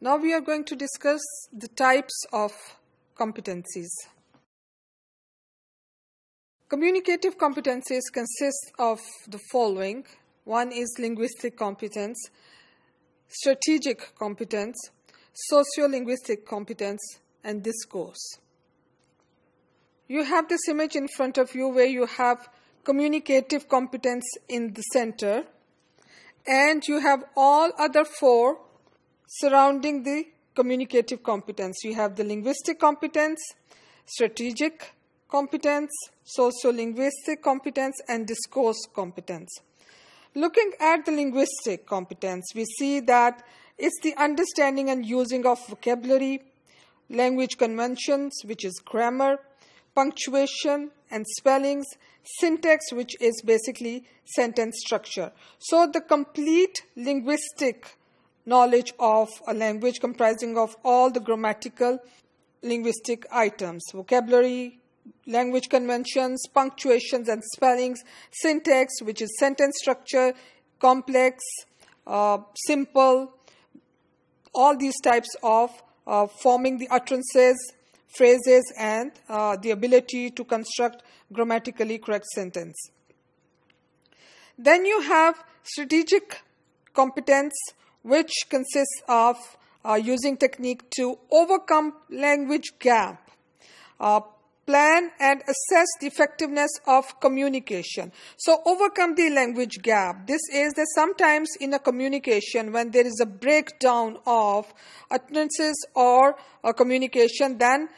Now we are going to discuss the types of competencies. Communicative competencies consist of the following. One is linguistic competence, strategic competence, socio-linguistic competence, and discourse. You have this image in front of you where you have communicative competence in the center, and you have all other four surrounding the communicative competence. You have the linguistic competence, strategic competence, socio-linguistic competence, and discourse competence. Looking at the linguistic competence, we see that it's the understanding and using of vocabulary, language conventions, which is grammar, punctuation and spellings, syntax, which is basically sentence structure. So the complete linguistic knowledge of a language comprising of all the grammatical linguistic items: vocabulary, language conventions, punctuations and spellings, syntax, which is sentence structure, complex, simple, all these types of forming the utterances, phrases, and the ability to construct grammatically correct sentence. Then you have strategic competence, which consists of using technique to overcome language gap, plan and assess the effectiveness of communication. So overcome the language gap. This is that sometimes in a communication, when there is a breakdown of utterances or a communication, then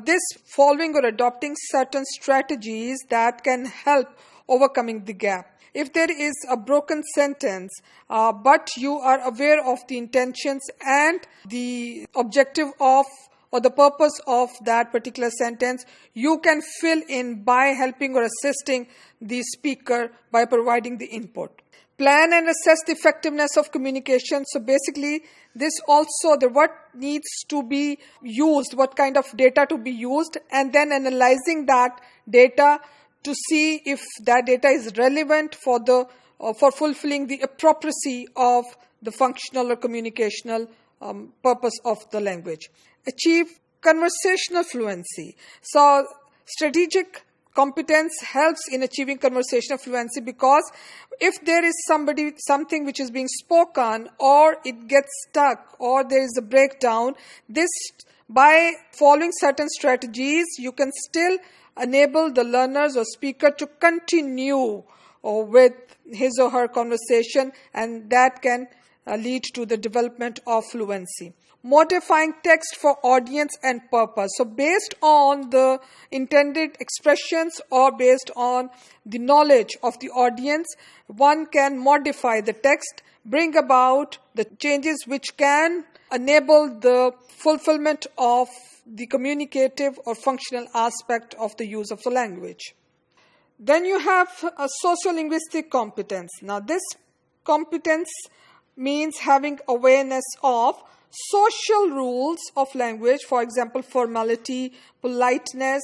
this following or adopting certain strategies that can help overcoming the gap. If there is a broken sentence, but you are aware of the intentions and the objective of or the purpose of that particular sentence, you can fill in by helping or assisting the speaker by providing the input. Plan and assess the effectiveness of communication. So basically, this also what needs to be used, what kind of data to be used, and then analyzing that data to see if that data is relevant for fulfilling the appropriacy of the functional or communicational purpose of the language. Achieve conversational fluency. So strategic competence helps in achieving conversational fluency, because if there is something which is being spoken, or it gets stuck, or there is a breakdown, this, by following certain strategies, you can still enable the learners or speaker to continue with his or her conversation, and that can lead to the development of fluency. Modifying text for audience and purpose. So based on the intended expressions or based on the knowledge of the audience, one can modify the text, bring about the changes which can enable the fulfillment of the communicative or functional aspect of the use of the language. Then you have a socio-linguistic competence. Now this competence means having awareness of social rules of language, for example, formality, politeness,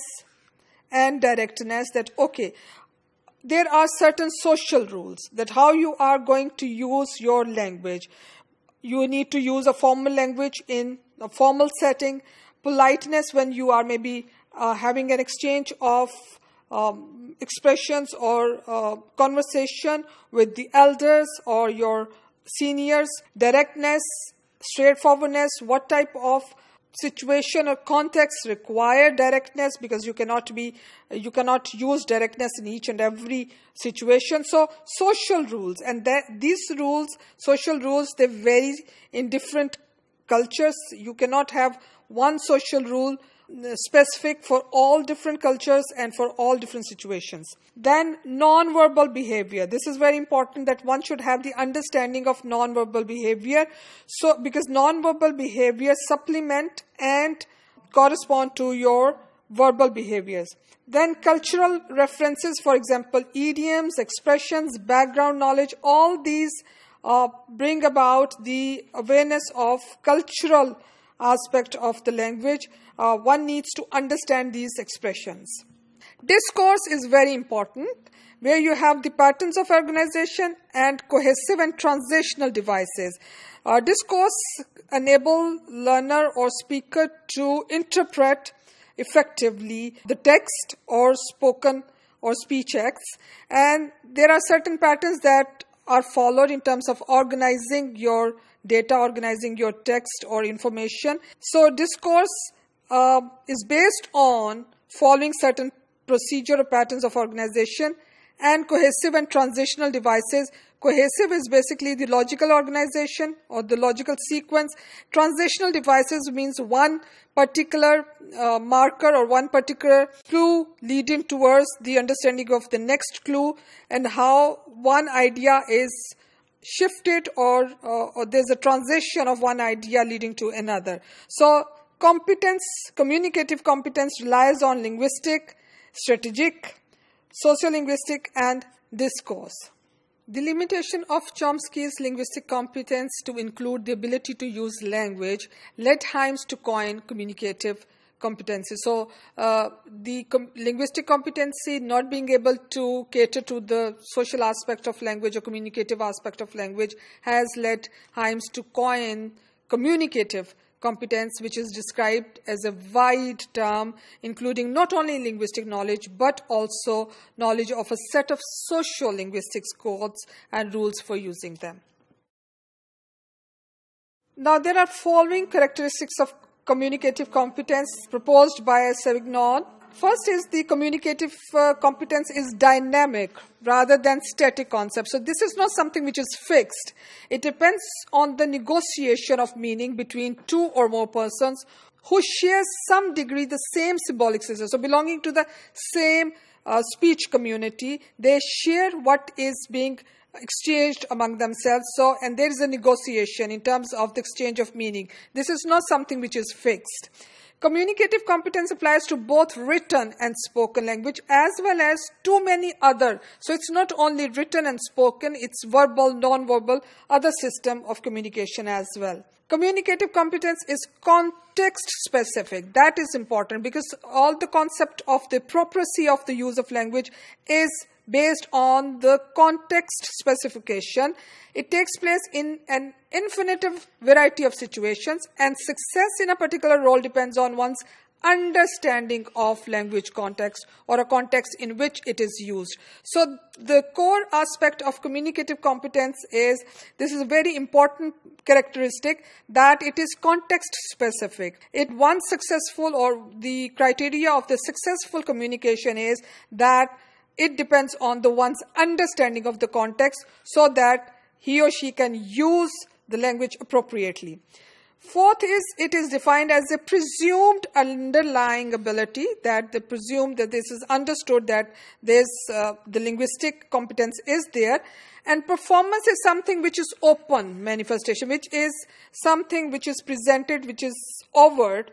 and directness. That, okay, there are certain social rules that how you are going to use your language. You need to use a formal language in a formal setting. Politeness when you are maybe having an exchange of expressions or conversation with the elders or your seniors. Directness, straightforwardness, what type of situation or context require directness, because you cannot use directness in each and every situation. So social rules, and these social rules, they vary in different cultures. You cannot have one social rule specific for all different cultures and for all different situations. Then non-verbal behavior. This is very important, that one should have the understanding of non-verbal behavior. So because non-verbal behavior supplement and correspond to your verbal behaviors. Then cultural references, for example, idioms, expressions, background knowledge, all these bring about the awareness of cultural aspect of the language. One needs to understand these expressions. Discourse is very important, where you have the patterns of organization and cohesive and transitional devices. Discourse enable learner or speaker to interpret effectively the text or spoken or speech acts, and there are certain patterns that are followed in terms of organizing your data, organizing your text or information. So discourse is based on following certain procedure or patterns of organization, and cohesive and transitional devices. Cohesive is basically the logical organization or the logical sequence. Transitional devices means one particular marker or one particular clue leading towards the understanding of the next clue, and how one idea is shifted or there's a transition of one idea leading to another. So competence, communicative competence relies on linguistic, strategic, sociolinguistic, and discourse. The limitation of Chomsky's linguistic competence to include the ability to use language led Himes to coin communicative competency. So the linguistic competency not being able to cater to the social aspect of language or communicative aspect of language has led Himes to coin communicative competence, which is described as a wide term, including not only linguistic knowledge, but also knowledge of a set of social linguistics codes and rules for using them. Now, there are following characteristics of communicative competence proposed by Savignon. First is the communicative competence is dynamic rather than static concept. So this is not something which is fixed. It depends on the negotiation of meaning between two or more persons who share some degree the same symbolic system. So belonging to the same speech community, they share what is being exchanged among themselves. So, and there is a negotiation in terms of the exchange of meaning. This is not something which is fixed. Communicative competence applies to both written and spoken language as well as too many other. So it's not only written and spoken, it's verbal, non-verbal, other system of communication as well. Communicative competence is context specific. That is important because all the concept of the propriety of the use of language is based on the context specification. It takes place in an infinitive variety of situations, and success in a particular role depends on one's understanding of language context or a context in which it is used. So the core aspect of communicative competence is, this is a very important characteristic, that it is context specific. One successful, or the criteria of the successful communication is that it depends on the one's understanding of the context so that he or she can use the language appropriately. Fourth is, it is defined as a presumed underlying ability, that the presumed that this is understood that there's the linguistic competence is there. And performance is something which is open manifestation, which is something which is presented, which is overt.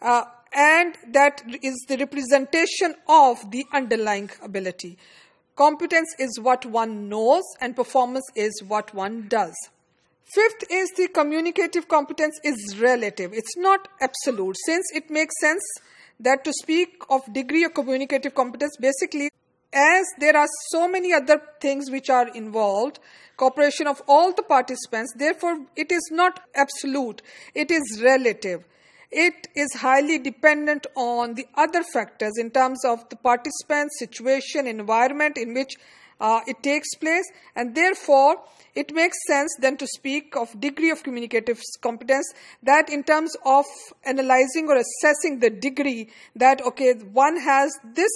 And that is the representation of the underlying ability. Competence is what one knows and performance is what one does. Fifth is the communicative competence is relative. It's not absolute, since it makes sense that to speak of degree of communicative competence, basically, as there are so many other things which are involved, cooperation of all the participants, therefore it is not absolute, it is relative. It is highly dependent on the other factors in terms of the participant, situation, environment in which it takes place, and therefore it makes sense then to speak of degree of communicative competence, that in terms of analyzing or assessing the degree, that okay, one has this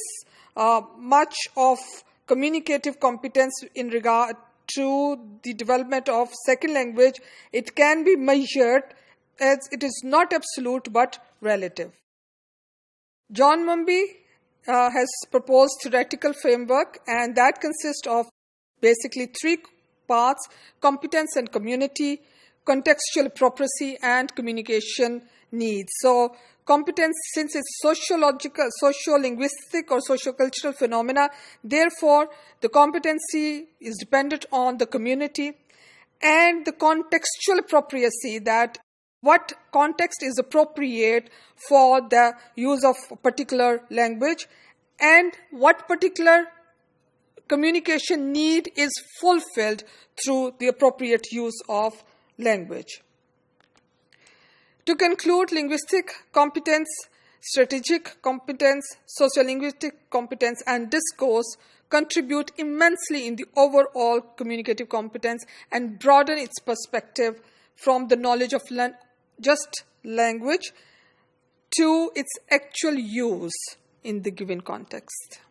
much of communicative competence in regard to the development of second language, it can be measured as it is not absolute but relative. John Mumby has proposed theoretical framework, and that consists of basically three parts: competence and community, contextual appropriacy, and communication needs. So competence, since it's sociological, sociolinguistic or sociocultural phenomena, therefore the competency is dependent on the community, and the contextual appropriacy, that what context is appropriate for the use of a particular language, and what particular communication need is fulfilled through the appropriate use of language. To conclude, linguistic competence, strategic competence, sociolinguistic competence, and discourse contribute immensely in the overall communicative competence and broaden its perspective from the knowledge of just language to its actual use in the given context.